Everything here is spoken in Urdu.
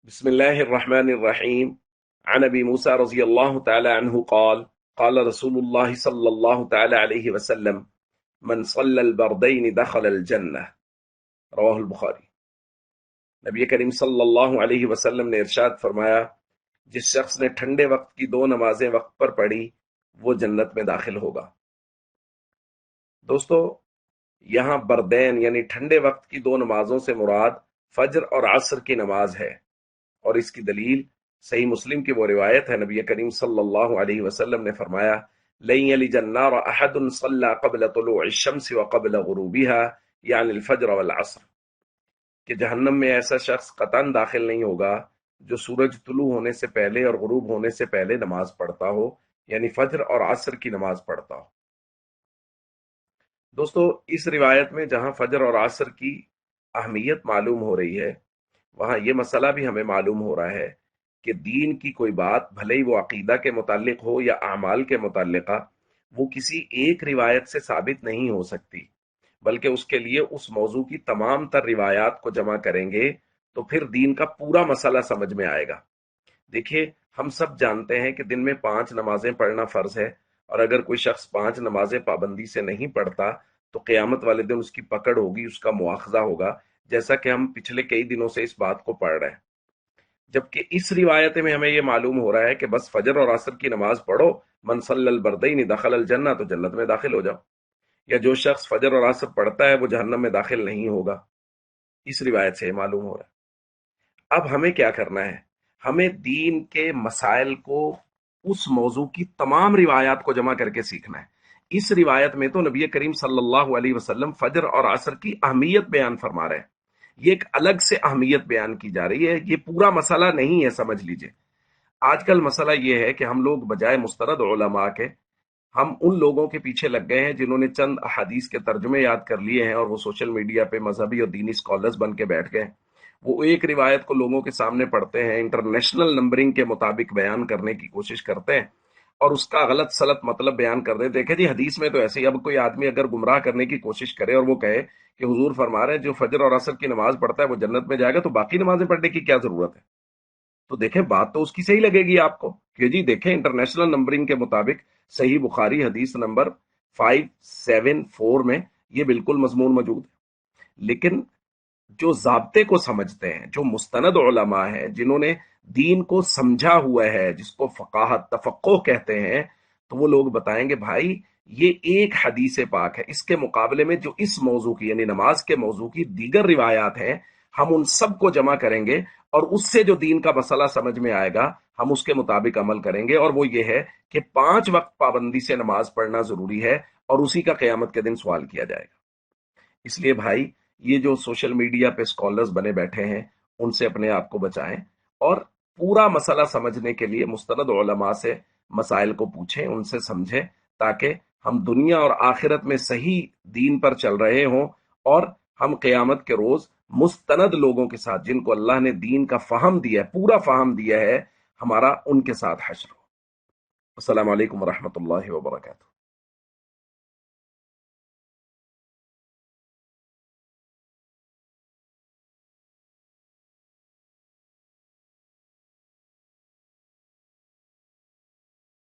بسم الله الرحمن الرحيم. عن أبي موسى رضي الله تعالى عنه قال قال رسول الله صلى الله تعالى عليه وسلم من صلى البردين دخل الجنة. رواه البخاری. نبی کریم صلی اللہ علیہ وسلم نے ارشاد فرمایا، جس شخص نے ٹھنڈے وقت کی دو نمازیں وقت پر پڑھی وہ جنت میں داخل ہوگا۔ دوستو، یہاں بردین یعنی ٹھنڈے وقت کی دو نمازوں سے مراد فجر اور عصر کی نماز ہے، اور اس کی دلیل صحیح مسلم کی وہ روایت ہے۔ نبی کریم صلی اللہ علیہ وسلم نے فرمایا، لن یلج النار احد صلی قبل طلوع الشمس وقبل غروبها یعنی الفجر والعصر، کہ جہنم میں ایسا شخص قطعاً داخل نہیں ہوگا جو سورج طلوع ہونے سے پہلے اور غروب ہونے سے پہلے نماز پڑھتا ہو، یعنی فجر اور عصر کی نماز پڑھتا ہو۔ دوستو، اس روایت میں جہاں فجر اور عصر کی اہمیت معلوم ہو رہی ہے، وہاں یہ مسئلہ بھی ہمیں معلوم ہو رہا ہے کہ دین کی کوئی بات، بھلے ہی وہ عقیدہ کے متعلق ہو یا اعمال کے متعلقہ، وہ کسی ایک روایت سے ثابت نہیں ہو سکتی، بلکہ اس کے لیے اس موضوع کی تمام تر روایات کو جمع کریں گے تو پھر دین کا پورا مسئلہ سمجھ میں آئے گا۔ دیکھیے، ہم سب جانتے ہیں کہ دن میں 5 نمازیں پڑھنا فرض ہے، اور اگر کوئی شخص 5 نمازیں پابندی سے نہیں پڑھتا تو قیامت والے دن اس کی پکڑ ہوگی، اس کا مواخذہ ہوگا، جیسا کہ ہم پچھلے کئی دنوں سے اس بات کو پڑھ رہے ہیں۔ جبکہ اس روایت میں ہمیں یہ معلوم ہو رہا ہے کہ بس فجر اور عصر کی نماز پڑھو، من صلی البردین دخل الجنہ، تو جنت میں داخل ہو جاؤ، یا جو شخص فجر اور عصر پڑھتا ہے وہ جہنم میں داخل نہیں ہوگا۔ اس روایت سے یہ معلوم ہو رہا ہے۔ اب ہمیں کیا کرنا ہے؟ ہمیں دین کے مسائل کو اس موضوع کی تمام روایات کو جمع کر کے سیکھنا ہے۔ اس روایت میں تو نبی کریم صلی اللہ علیہ وسلم فجر اور عصر کی اہمیت بیان فرما رہے ہیں، یہ ایک الگ سے اہمیت بیان کی جا رہی ہے، یہ پورا مسئلہ نہیں ہے، سمجھ لیجئے۔ آج کل مسئلہ یہ ہے کہ ہم لوگ بجائے مستند علماء کے، ہم ان لوگوں کے پیچھے لگ گئے ہیں جنہوں نے چند احادیث کے ترجمے یاد کر لیے ہیں، اور وہ سوشل میڈیا پہ مذہبی اور دینی اسکالرز بن کے بیٹھ گئے ہیں۔ وہ ایک روایت کو لوگوں کے سامنے پڑھتے ہیں، انٹرنیشنل نمبرنگ کے مطابق بیان کرنے کی کوشش کرتے ہیں، اور اس کا غلط سلط مطلب بیان کر دیں۔ دیکھیں جی، حدیث میں تو ایسے ہی، اب کوئی آدمی اگر گمراہ کرنے کی کوشش کرے اور وہ کہے کہ حضور فرما رہے ہیں جو فجر اور عصر کی نماز پڑھتا ہے وہ جنت میں جائے گا، تو باقی نمازیں پڑھنے کی کیا ضرورت ہے؟ تو دیکھیں، بات تو اس کی صحیح لگے گی آپ کو کہ جی دیکھیں، انٹرنیشنل نمبرنگ کے مطابق صحیح بخاری حدیث نمبر 574 میں یہ بالکل مضمون موجود ہے۔ لیکن جو ضابطے کو سمجھتے ہیں، جو مستند علماء ہیں، جنہوں نے دین کو سمجھا ہوا ہے، جس کو فقاہت تفقہ کہتے ہیں، تو وہ لوگ بتائیں گے بھائی یہ ایک حدیث پاک ہے، اس کے مقابلے میں جو اس موضوع کی یعنی نماز کے موضوع کی دیگر روایات ہیں، ہم ان سب کو جمع کریں گے، اور اس سے جو دین کا مسئلہ سمجھ میں آئے گا ہم اس کے مطابق عمل کریں گے، اور وہ یہ ہے کہ 5 وقت پابندی سے نماز پڑھنا ضروری ہے، اور اسی کا قیامت کے دن سوال کیا جائے گا۔ اس لیے بھائی، یہ جو سوشل میڈیا پہ اسکالرز بنے بیٹھے ہیں، ان سے اپنے آپ کو بچائیں، اور پورا مسئلہ سمجھنے کے لیے مستند علماء سے مسائل کو پوچھیں، ان سے سمجھیں، تاکہ ہم دنیا اور آخرت میں صحیح دین پر چل رہے ہوں، اور ہم قیامت کے روز مستند لوگوں کے ساتھ، جن کو اللہ نے دین کا فہم دیا ہے، پورا فہم دیا ہے، ہمارا ان کے ساتھ حشر ہو۔ السلام علیکم ورحمۃ اللہ وبرکاتہ۔